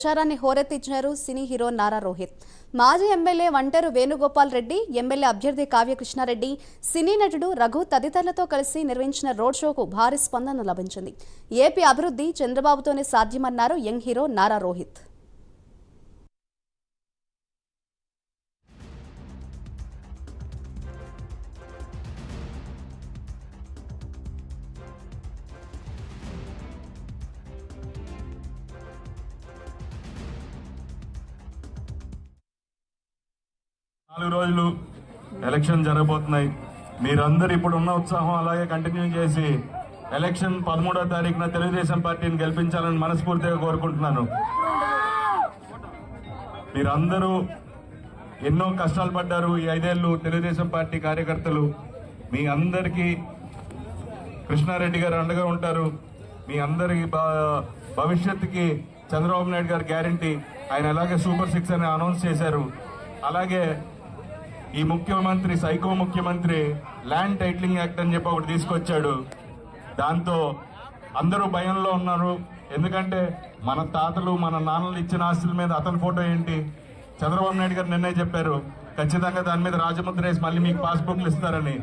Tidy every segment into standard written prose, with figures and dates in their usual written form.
ప్రచారాన్ని హోరెత్తించారు cine hero Nara Rohit. మాజీ MLA Vanteru Venugopal Reddy, MLA అభ్యర్థి కావ్య కృష్ణారెడ్డి, సినీ నటుడు రఘు తదితరులతో కలిసి నిర్వహించిన రోడ్ షోకు భారీ స్పందన లభించింది. ఏపీ అభివృద్ధి చంద్రబాబుతోనే సాధ్యమన్నారు యంగ్ హీరో నారా రోహిత్. 4 రోజులు ఎలక్షన్ జరగబోతున్నాయి. మీరందరూ ఇప్పుడు ఉన్న ఉత్సాహం అలాగే కంటిన్యూ చేసి ఎలక్షన్ 13వ తారీఖున తెలుగుదేశం పార్టీని గెలిపించాలని మనస్ఫూర్తిగా కోరుకుంటున్నాను. మీరందరూ ఎన్నో కష్టాలు పడ్డారు ఈ 5 ఏళ్లు తెలుగుదేశం పార్టీ కార్యకర్తలు. మీ అందరికీ కృష్ణారెడ్డి గారు అండగా ఉంటారు. మీ అందరికి భవిష్యత్తుకి చంద్రబాబు నాయుడు గారు గ్యారంటీ. ఆయన అలాగే సూపర్ 6 అని అనౌన్స్ చేశారు. అలాగే ఈ ముఖ్యమంత్రి సైకో ముఖ్యమంత్రి ల్యాండ్ టైటిలింగ్ యాక్ట్ అని చెప్పి ఒకటి తీసుకొచ్చాడు. దాంతో అందరూ భయంలో ఉన్నారు. ఎందుకంటే మన తాతలు మన నాన్నలు ఇచ్చిన ఆస్తుల మీద అతని ఫోటో ఏంటి? చంద్రబాబు నాయుడు గారు నిన్నే చెప్పారు ఖచ్చితంగా దాని మీద రాజముద్ర వేసి మళ్ళీ మీకు పాస్బుక్లు ఇస్తారని.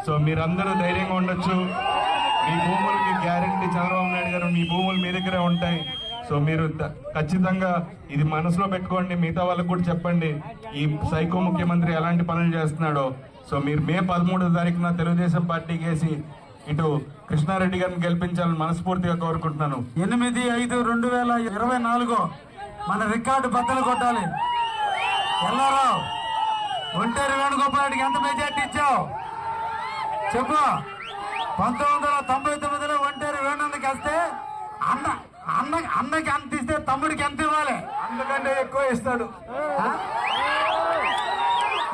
సో మీరందరూ ధైర్యంగా ఉండొచ్చు. మీ భూములకి గ్యారంటీ చంద్రబాబు నాయుడు గారు మీ భూములు మీ దగ్గరే ఉంటాయి. సో మీరు ఖచ్చితంగా ఇది మనసులో పెట్టుకోండి. మిగతా వాళ్ళకు కూడా చెప్పండి ఈ సైకో ముఖ్యమంత్రి ఎలాంటి పనులు చేస్తున్నాడో. సో మీరు మే 13వ తారీఖున తెలుగుదేశం పార్టీకి వేసి ఇటు కృష్ణారెడ్డి గారిని గెలిపించాలని మనస్ఫూర్తిగా కోరుకుంటున్నాను. 8/5/2024 మన రికార్డు బద్దలు కొట్టాలి. ఎల్లారావు ఒంటేరు వేణుగోపాల్ రెడ్డికి ఎంత మెజార్టీ ఇచ్చావు చెప్పు. 1999లో ఒంటేరు వేణుకి వస్తే అన్నకి అంత ఇస్తే తమ్ముడికి ఎంత ఇవ్వాలి? అందుకంటే ఎక్కువ ఇస్తాడు.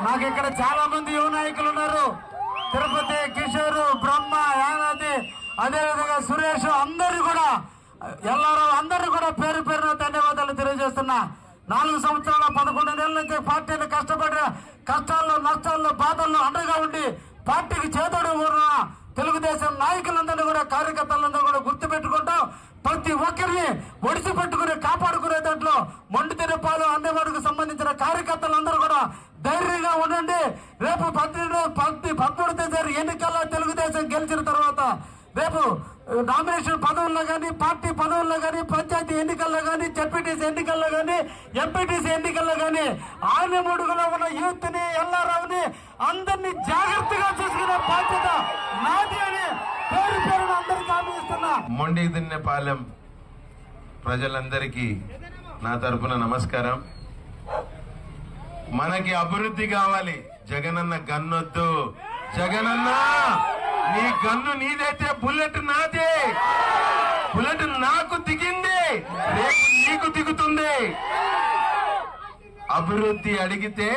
నాకు ఇక్కడ చాలా మంది యువ నాయకులు ఉన్నారు. తిరుపతి కిషోర్, బ్రహ్మ, యానాది, అదేవిధంగా సురేష్, అందరు కూడా ఎల్లారావు అందరూ కూడా పేరు పేరున ధన్యవాదాలు తెలియజేస్తున్నా. 4 సంవత్సరాల 11 నెలల నుంచి పార్టీని కష్టపడిన కష్టాల్లో నష్టాల్లో బాధల్లో అండగా ఉండి పార్టీకి చేదోడు ఉన్న తెలుగుదేశం నాయకులందరినీ కూడా కార్యకర్తలందరూ కూడా గుర్తుపెట్టుకుంటాం. ప్రతి ఒక్కరిని ఒడిసి పెట్టుకుని కాపాడుకునే దాంట్లో మొండితెరపాలు అన్నవాడికి సంబంధించిన కార్యకర్తలందరూ కూడా ధైర్యంగా ఉండండి. రేపు 13 ఎన్నికల్లో తెలుగుదేశం గెలిచిన తర్వాత రేపు నామినేషన్ పదవుల్లో కానీ పార్టీ పదవుల్లో కానీ పంచాయతీ ఎన్నికల్లో కానీ జెడ్పీటీసీ ఎన్నికల్లో కానీ ఎంపీటీసీ ఎన్నికల్లో కానీ ఆనమూడుగులో ఉన్న యూత్ ని ఎల్లారావుని అందరినీ జాగ్రత్తగా చూసుకునే బాధ్యత నాది అని పేరు పేరును అందరికీ హామీ ఇస్తున్నా. మొండిదిన్నపాలెం ప్రజలందరికీ నా తరపున నమస్కారం. మనకి అభివృద్ధి కావాలి. జగనన్న గన్నొద్దు. జగనన్న నీ గన్ను నీదైతే బుల్లెట్ నాదే. బుల్లెట్ నాకు దిగింది, రేపు నీకు దిగుతుంది. అభివృద్ధి అడిగితే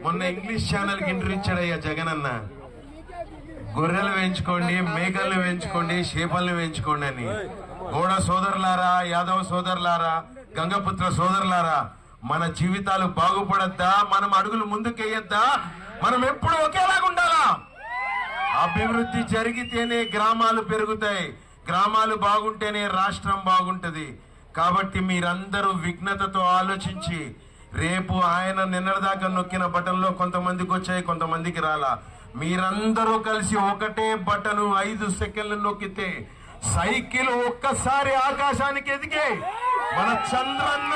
మొన్న ఇంగ్లీష్ ఛానల్ కి ఇంటర్వ్యూ ఇచ్చాడయ్యా జగనన్న. గొర్రెలు వేయించుకోండి, మేకలు వేయించుకోండి, చేపలను వేయించుకోండి అని. గౌడ సోదరులారా, యాదవ్ సోదరులారా, గంగపుత్ర సోదరులారా, మన జీవితాలు బాగుపడద్దా? మనం అడుగులు ముందుకేయద్దా? మనం ఎప్పుడు ఒకేలాగా ఉండాలా? అభివృద్ధి జరిగితేనే గ్రామాలు పెరుగుతాయి. గ్రామాలు బాగుంటేనే రాష్ట్రం బాగుంటది. కాబట్టి మీరందరూ విఘ్నతతో ఆలోచించి రేపు ఆయన నిన్నటిదాకా నొక్కిన బటన్లో కొంతమందికి వచ్చాయి, కొంతమందికి రాలా. మీరందరూ కలిసి ఒకటే బటన్ 5 సెకండ్లు నొక్కితే సైకిల్ ఒక్కసారి ఆకాశానికి ఎదిగే మన చంద్రన్న